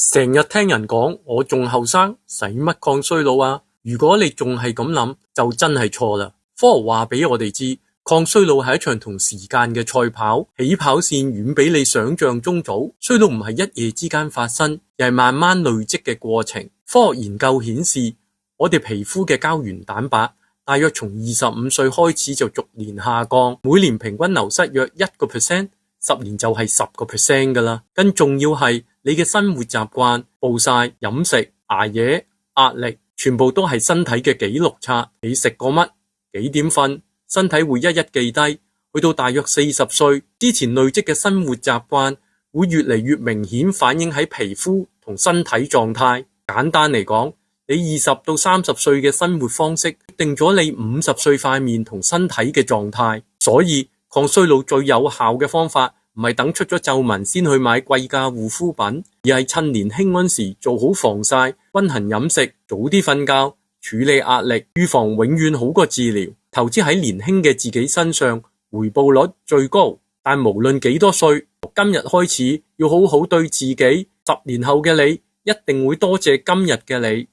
成日聽人講我仲後生，使乜抗衰老啊？如果你仲係咁諗，就真係錯啦。科學話俾我哋知，抗衰老係一場同時間嘅賽跑，起跑線遠比你想象中早。衰老唔係一夜之間發生，而係慢慢累積嘅過程。科學研究顯示，我哋皮膚嘅膠原蛋白大約從25歲開始就逐年下降，每年平均流失約1%， 10年就係10% 噶啦。更重要係你嘅生活習慣、暴曬、飲食、捱夜、壓力，全部都係身體嘅記錄冊。你食過乜？幾點瞓？身體會一一記低。去到大約40歲之前，累積嘅生活習慣會越嚟越明顯反映喺皮膚同身體狀態。簡單嚟講，你20到30歲嘅生活方式決定咗你50歲塊面同身體嘅狀態。所以抗衰老最有效嘅方法唔係等出咗皺紋先去買貴價護膚品，而係趁年輕嗰時做好防曬、均衡飲食、早啲瞓覺、處理壓力。預防永遠好過治療，投資喺年輕嘅自己身上，回報率最高。但無論幾多歲，今日開始要好好對自己，10年後嘅你一定會多謝今日嘅你。